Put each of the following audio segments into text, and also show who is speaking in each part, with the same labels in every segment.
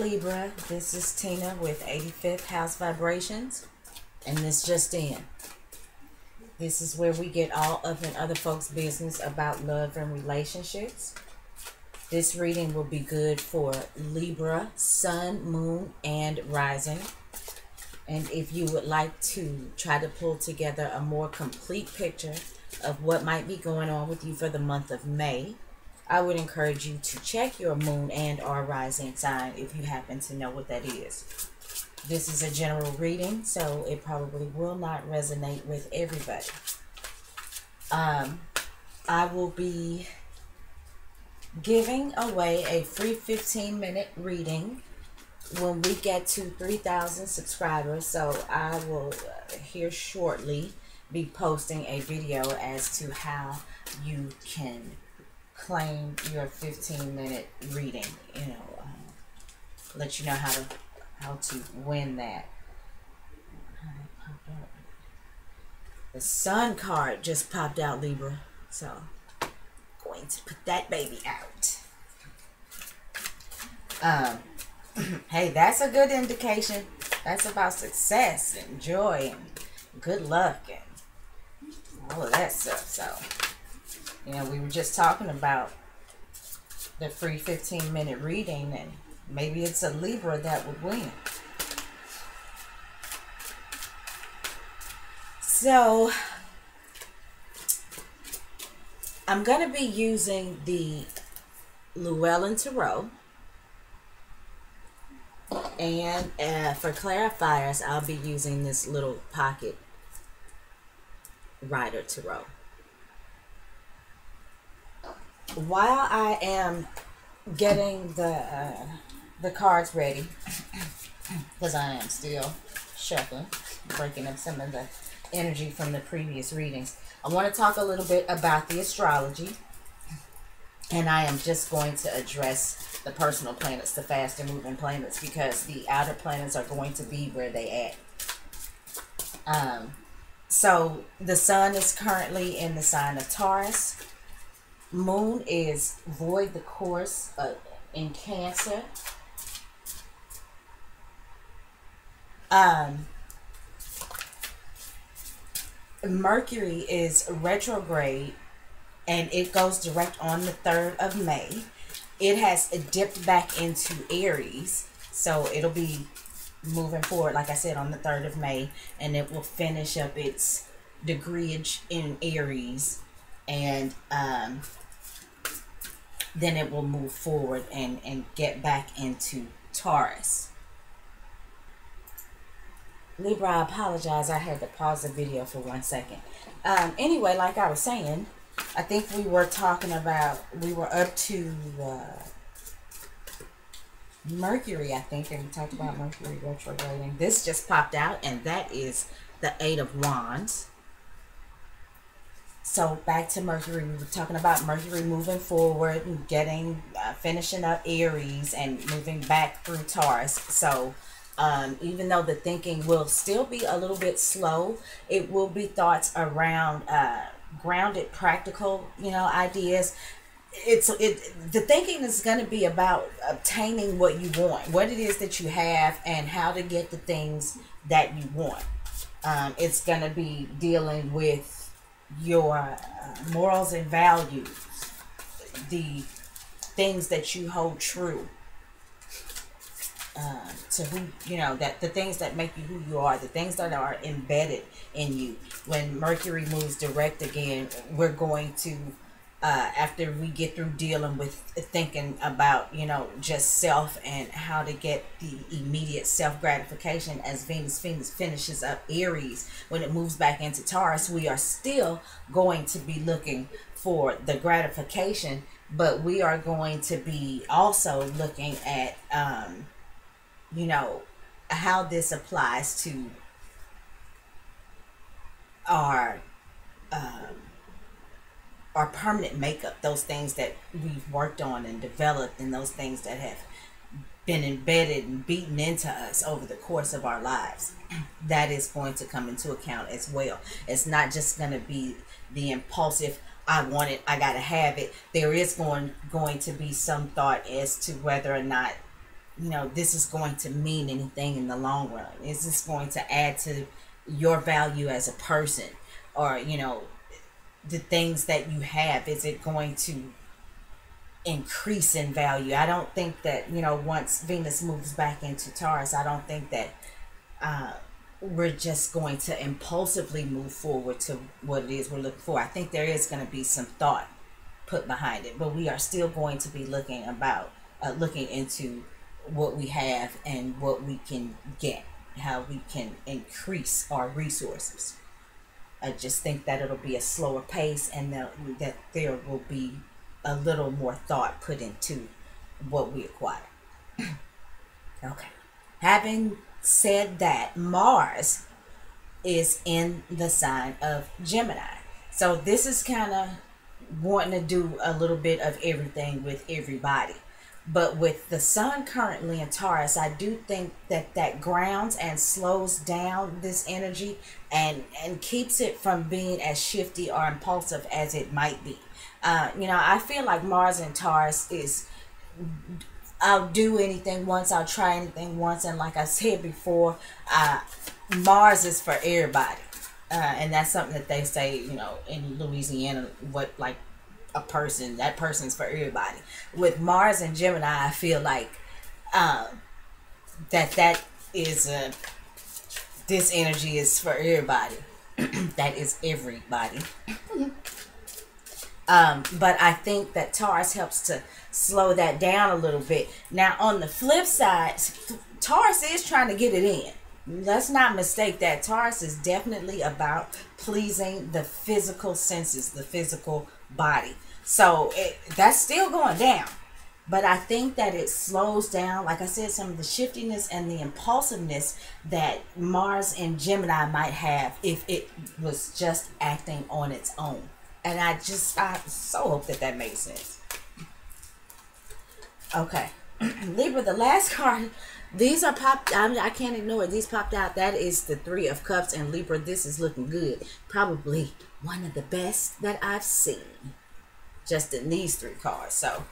Speaker 1: Libra, this is Tina with 85th House Vibrations, and this just in. This is where we get all up in other folks' business about love and relationships. This reading will be good for Libra, Sun, Moon, and Rising. And if you would like to try to pull together a more complete picture of what might be going on with you for the month of May, I would encourage you to check your moon and or rising sign if you happen to know what that is. This is a general reading, so it probably will not resonate with everybody. I will be giving away a free 15-minute reading when we get to 3,000 subscribers, so I will here shortly be posting a video as to how you can claim your 15-minute reading, let you know how to win that. The Sun card just popped out, Libra, so I'm going to put that baby out. Hey, that's a good indication. That's about success and joy and good luck and all of that stuff. So we were just talking about the free 15-minute reading, and maybe it's a Libra that would win. So, I'm going to be using the Llewellyn Tarot, and for clarifiers, I'll be using this little pocket Rider Tarot. While I am getting the cards ready, because I am still shuffling, breaking up some of the energy from the previous readings, I want to talk a little bit about the astrology, and I am just going to address the personal planets, the faster moving planets, because the outer planets are going to be where they at. So the Sun is currently in the sign of Taurus. Moon is void the course in Cancer. Mercury is retrograde, and it goes direct on the 3rd of May. It has dipped back into Aries, so it'll be moving forward, like I said, on the 3rd of May, and it will finish up its degreeage in Aries, and then it will move forward and get back into Taurus. Libra, I apologize. I had to pause the video for 1 second. Anyway, like I was saying, I think we were talking about, we were up to Mercury, I think, and we talked about Mercury retrograding. This just popped out, and that is the 8 of Wands. So back to Mercury, we were talking about Mercury moving forward and getting, finishing up Aries and moving back through Taurus. So even though the thinking will still be a little bit slow, it will be thoughts around grounded, practical, ideas. The thinking is going to be about obtaining what you want, what it is that you have, and how to get the things that you want. It's going to be dealing with your morals and values, the things that you hold true, to who, that the things that make you who you are, the things that are embedded in you. When Mercury moves direct again, we're going to, after we get through dealing with thinking about, just self and how to get the immediate self gratification, as Venus finishes up Aries, when it moves back into Taurus, we are still going to be looking for the gratification, but we are going to be also looking at, how this applies to our permanent makeup, those things that we've worked on and developed, and those things that have been embedded and beaten into us over the course of our lives. That is going to come into account as well. It's not just going to be the impulsive, I want it, I gotta have it. There is going to be some thought as to whether or not this is going to mean anything in the long run. Is this going to add to your value as a person? Or, the things that you have, is it going to increase in value? I don't think that, once Venus moves back into Taurus, I don't think that we're just going to impulsively move forward to what it is we're looking for. I think there is going to be some thought put behind it, but we are still going to be looking into what we have and what we can get, how we can increase our resources. I just think that it'll be a slower pace, and that there will be a little more thought put into what we acquire. Okay. Having said that, Mars is in the sign of Gemini. So this is kind of wanting to do a little bit of everything with everybody. But with the sun currently in Taurus, I do think that grounds and slows down this energy and keeps it from being as shifty or impulsive as it might be. I feel like Mars in Taurus is, I'll do anything once, I'll try anything once, and like I said before, Mars is for everybody. And that's something that they say, in Louisiana, that person's for everybody. With Mars and Gemini, I feel like that is this energy is for everybody. That is everybody. But I think that Taurus helps to slow that down a little bit. Now, on the flip side, Taurus is trying to get it in. Let's not mistake that. Taurus is definitely about pleasing the physical senses, the physical body. So that's still going down. But I think that it slows down, like I said, some of the shiftiness and the impulsiveness that Mars and Gemini might have if it was just acting on its own. And I so hope that makes sense. Okay. Libra, the last card. These are popped. I can't ignore it. These popped out. That is the Three of Cups. And Libra, this is looking good. Probably one of the best that I've seen. Just in these three cards. So,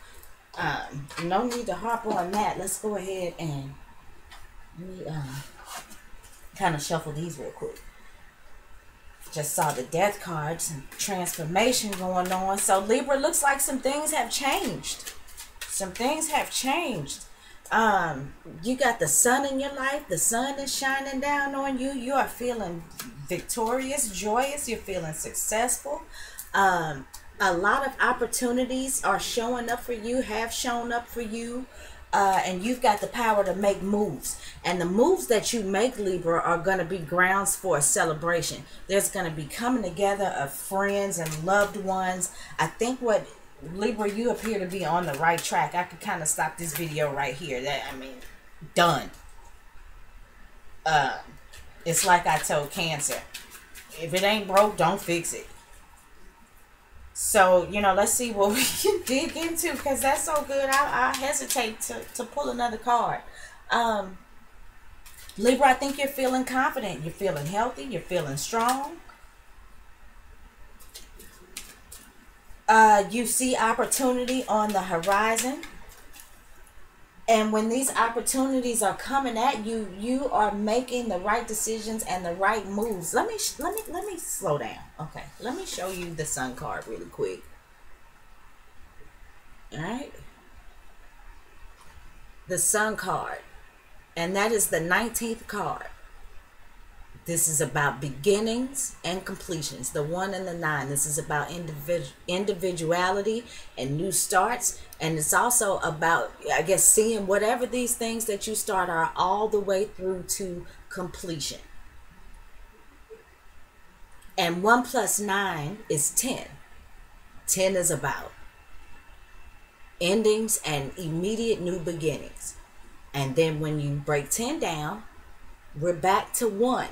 Speaker 1: no need to harp on that. Let's go ahead and kind of shuffle these real quick. Just saw the Death cards and transformation going on. So Libra, looks like some things have changed. Some things have changed. You got the sun in your life. The sun is shining down on you. You are feeling victorious, joyous. You're feeling successful. A lot of opportunities are showing up for you, have shown up for you. And you've got the power to make moves. And the moves that you make, Libra, are going to be grounds for a celebration. There's going to be coming together of friends and loved ones. I think Libra, you appear to be on the right track. I could kind of stop this video right here. Done. It's like I told Cancer. If it ain't broke, don't fix it. So, let's see what we can dig into, because that's so good. I hesitate to pull another card. Libra, I think you're feeling confident. You're feeling healthy. You're feeling strong. You see opportunity on the horizon. And when these opportunities are coming at you, you are making the right decisions and the right moves. Let me slow down. Okay, let me show you the Sun card really quick. All right, the Sun card, and that is the 19th card. This is about beginnings and completions. The 1 and the 9. This is about individuality and new starts. And it's also about, I guess, seeing whatever these things that you start are all the way through to completion. And 1 plus 9 is 10. 10 is about endings and immediate new beginnings. And then when you break 10 down, we're back to 1.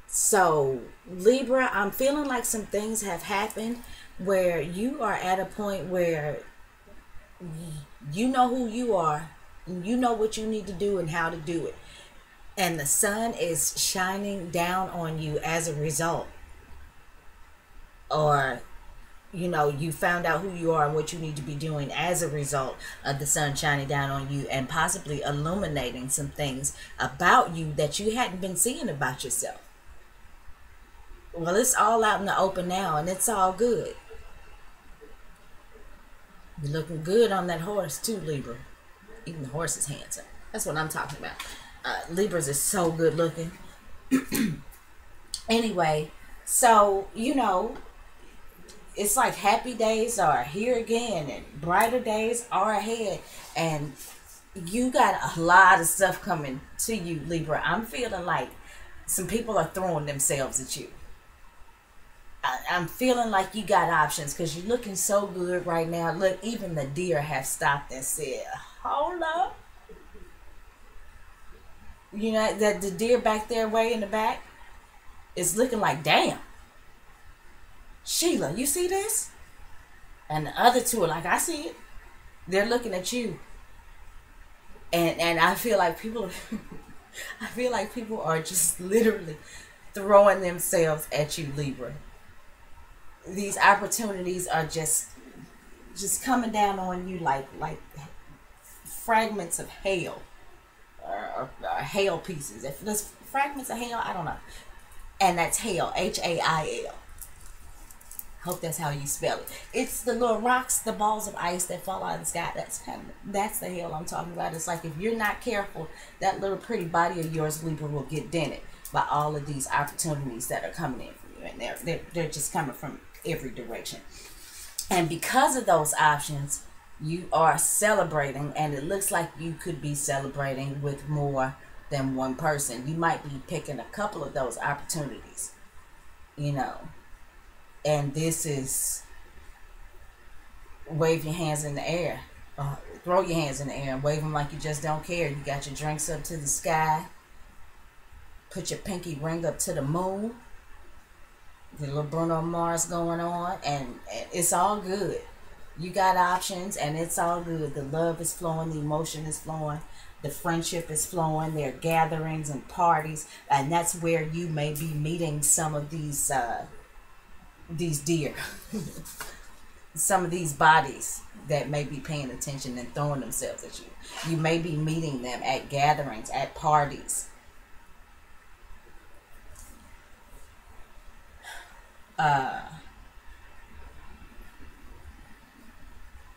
Speaker 1: So, Libra, I'm feeling like some things have happened where you are at a point where you know who you are, and you know what you need to do and how to do it. And the sun is shining down on you as a result. Or, you know, you found out who you are and what you need to be doing as a result of the sun shining down on you and possibly illuminating some things about you that you hadn't been seeing about yourself. Well, it's all out in the open now, and it's all good. You're looking good on that horse too, Libra. Even the horse is handsome. That's what I'm talking about. Libras is so good looking. Anyway, so, you know, it's like happy days are here again and brighter days are ahead. And you got a lot of stuff coming to you, Libra. I'm feeling like some people are throwing themselves at you. I'm feeling like you got options because you're looking so good right now. Look, even the deer have stopped and said, hold up. You know, that the deer back there way in the back is looking like, damn. Sheila, you see this? And the other two are like, I see it. They're looking at you. And I feel like people I feel like people are just literally throwing themselves at you, Libra. These opportunities are just coming down on you like fragments of hail or hail pieces. If there's fragments of hail, I don't know. And that's hail, Hail. Hope that's how you spell it. It's the little rocks, the balls of ice that fall out of the sky. That's the hail I'm talking about. It's like if you're not careful, that little pretty body of yours, Libra, will get dented by all of these opportunities that are coming in for you, and they're just coming from every direction. And because of those options, you are celebrating, and it looks like you could be celebrating with more than one person. You might be picking a couple of those opportunities, you know. And this is wave your hands in the air. Throw your hands in the air and wave them like you just don't care. You got your drinks up to the sky. Put your pinky ring up to the moon. The little Bruno Mars going on. And it's all good. You got options and it's all good. The love is flowing. The emotion is flowing. The friendship is flowing. There are gatherings and parties. And that's where you may be meeting some of these deer. Some of these bodies that may be paying attention and throwing themselves at you. You may be meeting them at gatherings, at parties.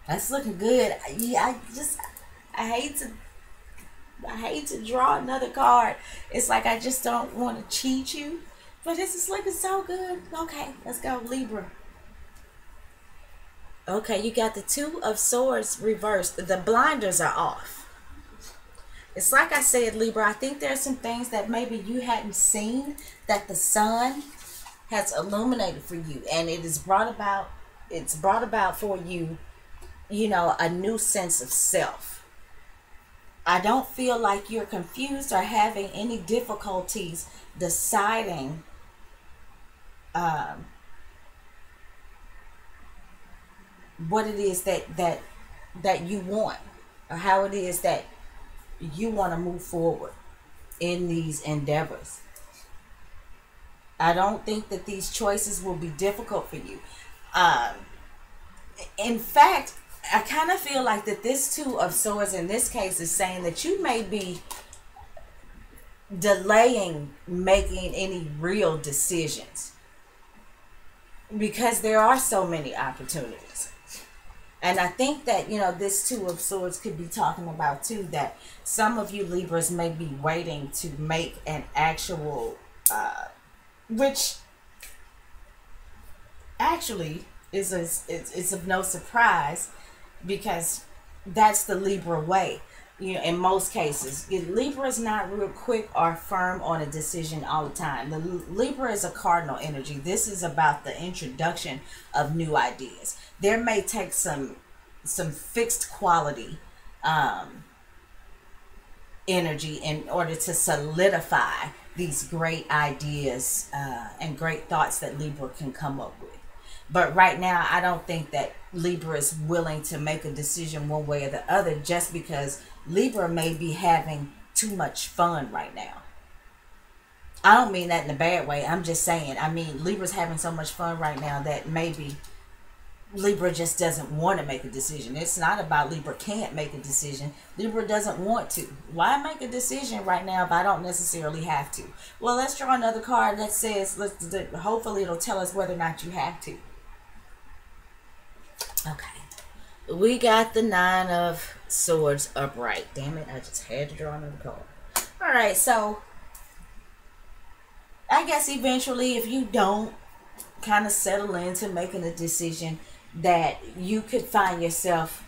Speaker 1: That's looking good. Yeah, I hate to draw another card. It's like I just don't want to cheat you. But this is looking so good. Okay, let's go, Libra. Okay, you got the Two of Swords reversed. The blinders are off. It's like I said, Libra, I think there's some things that maybe you hadn't seen that the sun has illuminated for you. And it is brought about for you, you know, a new sense of self. I don't feel like you're confused or having any difficulties deciding what it is that you want, or how it is that you want to move forward in these endeavors. I don't think that these choices will be difficult for you. In fact, I kind of feel like that this Two of Swords in this case is saying that you may be delaying making any real decisions because there are so many opportunities. And I think that, you know, this Two of Swords could be talking about too that some of you Libras may be waiting to make an actual which actually is of no surprise, because that's the Libra way. You know, in most cases, Libra is not real quick or firm on a decision all the time. The Libra is a cardinal energy. This is about the introduction of new ideas. There may take some fixed quality energy in order to solidify these great ideas and great thoughts that Libra can come up with. But right now, I don't think that Libra is willing to make a decision one way or the other, just because Libra may be having too much fun right now. I don't mean that in a bad way. I'm just saying, I mean, Libra's having so much fun right now that maybe Libra just doesn't want to make a decision. It's not about Libra can't make a decision. Libra doesn't want to. Why make a decision right now if I don't necessarily have to? Well, let's draw another card that says, hopefully it'll tell us whether or not you have to. Okay. We got the Nine of Swords upright. Damn it, I just had to draw another card. Alright, so I guess eventually if you don't kind of settle into making a decision, that you could find yourself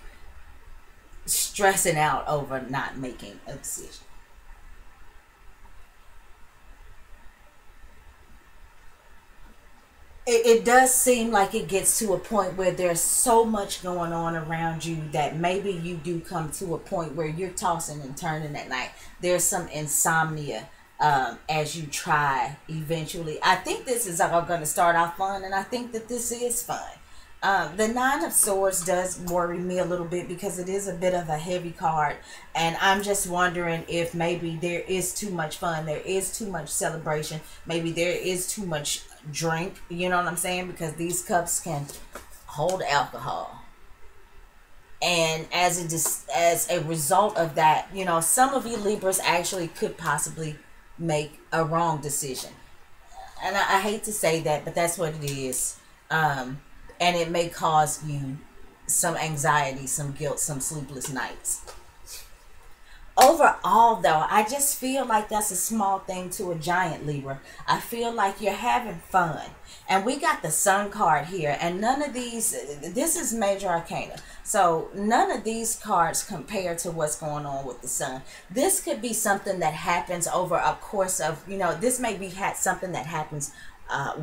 Speaker 1: stressing out over not making a decision. It does seem like it gets to a point where there's so much going on around you that maybe you do come to a point where you're tossing and turning at night. There's some insomnia as you try eventually. I think this is all going to start off fun, and I think that this is fun. The Nine of Swords does worry me a little bit because it is a bit of a heavy card, and I'm just wondering if maybe there is too much fun, there is too much celebration, maybe there is too much drink, you know what I'm saying, because these cups can hold alcohol. And as a result of that, you know, some of you Libras actually could possibly make a wrong decision. And I hate to say that, but that's what it is. And it may cause you some anxiety, some guilt, some sleepless nights. Overall, though, I just feel like that's a small thing to a giant, Libra. I feel like you're having fun. And we got the Sun card here. And none of these, this is Major Arcana. So none of these cards compare to what's going on with the Sun. This could be something that happens over a course of, you know, this may be something that happens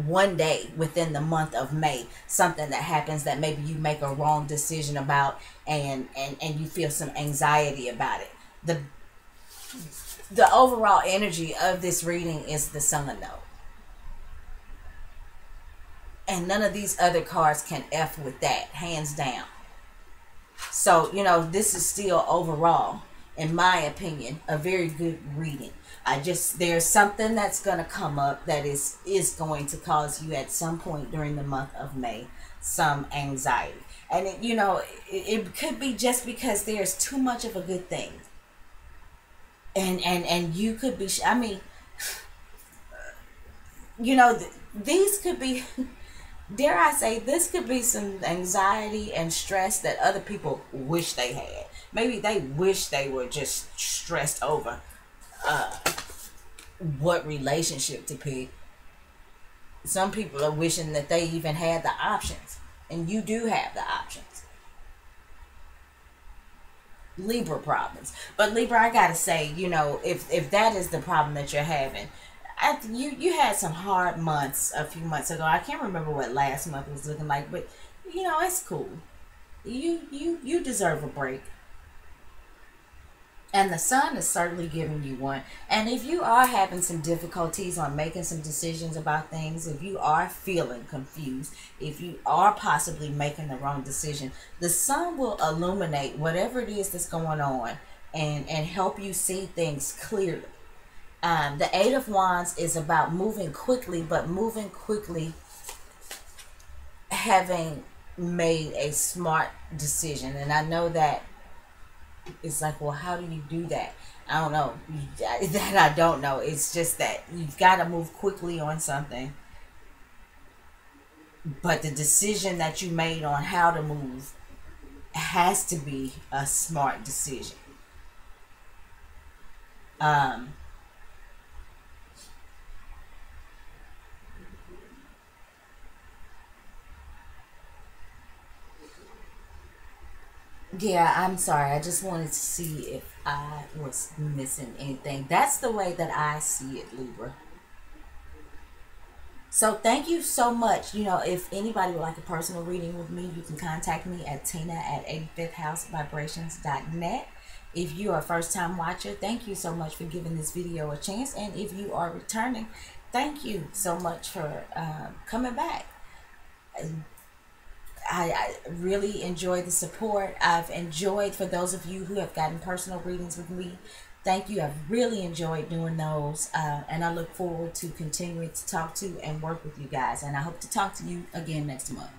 Speaker 1: one day within the month of May. Something that happens that maybe you make a wrong decision about, and you feel some anxiety about it. The overall energy of this reading is the Sun though. And none of these other cards can F with that, hands down. So, you know, this is still overall, in my opinion, a very good reading. There's something that's going to come up that is going to cause you at some point during the month of May some anxiety. And, it could be just because there's too much of a good thing. And you could be, I mean, these could be, dare I say, this could be some anxiety and stress that other people wish they had. Maybe they wish they were just stressed over what relationship to pick. Some people are wishing that they even had the options. And you do have the options. Libra problems. But Libra, I gotta say, if that is the problem that you're having, you had some hard months a few months ago. I can't remember what last month was looking like, but it's cool. You deserve a break. And the Sun is certainly giving you one. And if you are having some difficulties on making some decisions about things, if you are feeling confused, if you are possibly making the wrong decision, the Sun will illuminate whatever it is that's going on and help you see things clearly. The Eight of Wands is about moving quickly, but moving quickly having made a smart decision. And I know that it's like, well, how do you do that? I don't know. That I don't know. It's just that you've got to move quickly on something. But the decision that you made on how to move has to be a smart decision. Yeah, I'm sorry. I just wanted to see if I was missing anything. That's the way that I see it, Libra. So thank you so much. If anybody would like a personal reading with me, you can contact me at tina@85housevibrations.net. If you are a first-time watcher, thank you so much for giving this video a chance. And if you are returning, thank you so much for coming back. I really enjoy the support. I've enjoyed, for those of you who have gotten personal readings with me, thank you. I've really enjoyed doing those. And I look forward to continuing to talk to and work with you guys. And I hope to talk to you again next month.